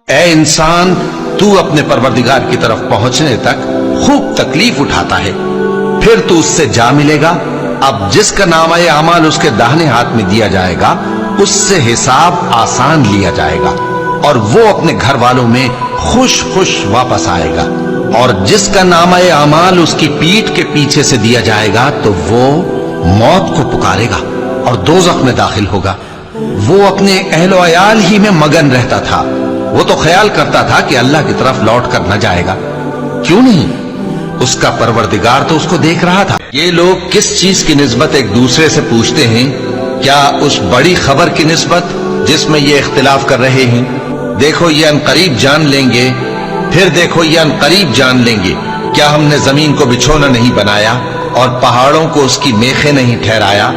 اے انسان، تو اپنے پروردگار کی طرف پہنچنے تک خوب تکلیف اٹھاتا ہے، پھر تو اس سے جا ملے گا۔ اب جس کا نامہ اعمال اس کے داہنے ہاتھ میں دیا جائے گا، اس سے حساب آسان لیا جائے گا اور وہ اپنے گھر والوں میں خوش خوش واپس آئے گا۔ اور جس کا نامہ اعمال اس کی پیٹھ کے پیچھے سے دیا جائے گا تو وہ موت کو پکارے گا اور دوزخ میں داخل ہوگا۔ وہ اپنے اہل و عیال ہی میں مگن رہتا تھا، وہ تو خیال کرتا تھا کہ اللہ کی طرف لوٹ کر نہ جائے گا، کیوں نہیں؟ اس کا پروردگار تو اس کو دیکھ رہا تھا۔ یہ لوگ کس چیز کی نسبت ایک دوسرے سے پوچھتے ہیں؟ کیا اس بڑی خبر کی نسبت جس میں یہ اختلاف کر رہے ہیں؟ دیکھو یہ انقریب جان لیں گے، پھر دیکھو یہ انقریب جان لیں گے۔ کیا ہم نے زمین کو بچھونا نہیں بنایا اور پہاڑوں کو اس کی میخیں نہیں ٹھہرایا؟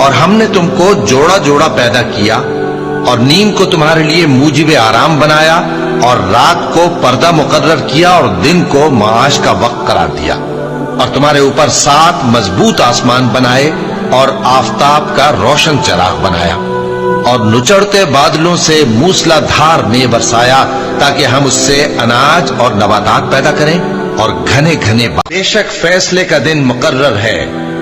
اور ہم نے تم کو جوڑا جوڑا پیدا کیا اور نیند کو تمہارے لیے موجب آرام بنایا اور رات کو پردہ مقرر کیا اور دن کو معاش کا وقت قرار دیا، اور تمہارے اوپر 7 مضبوط آسمان بنائے اور آفتاب کا روشن چراغ بنایا، اور نچڑتے بادلوں سے موسلا دھار میں برسایا تاکہ ہم اس سے اناج اور نباتات پیدا کریں، اور گھنے گھنے بے شک فیصلے کا دن مقرر ہے۔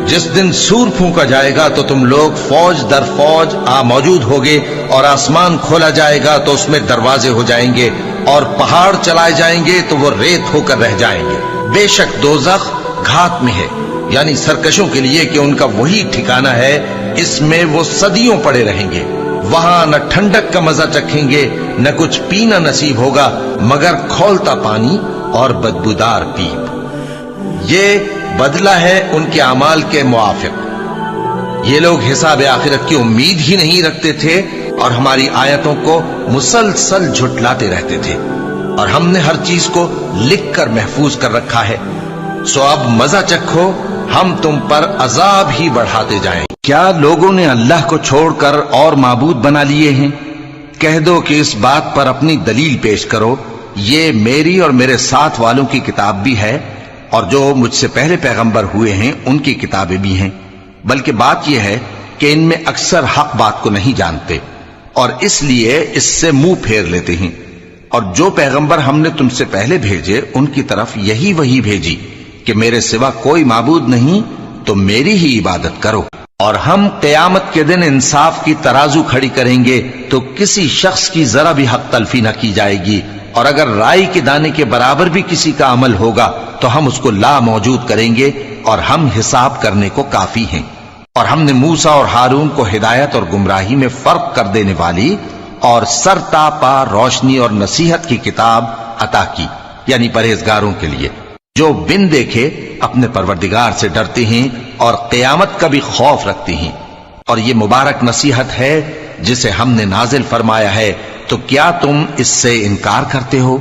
جس دن سور پھونکا جائے گا تو تم لوگ فوج در فوج موجود ہوگے، اور آسمان کھولا جائے گا تو اس میں دروازے ہو جائیں گے، اور پہاڑ چلائے جائیں گے تو وہ ریت ہو کر رہ جائیں گے۔ بے شک دوزخ گھات میں ہے، یعنی سرکشوں کے لیے کہ ان کا وہی ٹھکانہ ہے، اس میں وہ صدیوں پڑے رہیں گے۔ وہاں نہ ٹھنڈک کا مزہ چکھیں گے، نہ کچھ پینا نصیب ہوگا مگر کھولتا پانی اور بدبودار پیپ۔ یہ بدلہ ہے ان کے اعمال کے موافق۔ یہ لوگ حساب آخرت کی امید ہی نہیں رکھتے تھے اور ہماری آیتوں کو مسلسل جھٹلاتے رہتے تھے، اور ہم نے ہر چیز کو لکھ کر محفوظ کر رکھا ہے۔ سو اب مزہ چکھو، ہم تم پر عذاب ہی بڑھاتے جائیں۔ کیا لوگوں نے اللہ کو چھوڑ کر اور معبود بنا لیے ہیں؟ کہہ دو کہ اس بات پر اپنی دلیل پیش کرو۔ یہ میری اور میرے ساتھ والوں کی کتاب بھی ہے، اور جو مجھ سے پہلے پیغمبر ہوئے ہیں ان کی کتابیں بھی ہیں، بلکہ بات یہ ہے کہ ان میں اکثر حق بات کو نہیں جانتے اور اس لیے اس سے منہ پھیر لیتے ہیں۔ اور جو پیغمبر ہم نے تم سے پہلے بھیجے ان کی طرف یہی وحی بھیجی کہ میرے سوا کوئی معبود نہیں، تو میری ہی عبادت کرو۔ اور ہم قیامت کے دن انصاف کی ترازو کھڑی کریں گے تو کسی شخص کی ذرا بھی حق تلفی نہ کی جائے گی، اور اگر رائی کے دانے کے برابر بھی کسی کا عمل ہوگا تو ہم اس کو لا موجود کریں گے، اور ہم حساب کرنے کو کافی ہیں۔ اور ہم نے موسیٰ اور ہارون کو ہدایت اور گمراہی میں فرق کر دینے والی اور سر تا پا روشنی اور نصیحت کی کتاب عطا کی، یعنی پرہیزگاروں کے لیے جو بن دیکھے اپنے پروردگار سے ڈرتے ہیں اور قیامت کا بھی خوف رکھتے ہیں۔ اور یہ مبارک نصیحت ہے جسے ہم نے نازل فرمایا ہے، تو کیا تم اس سے انکار کرتے ہو؟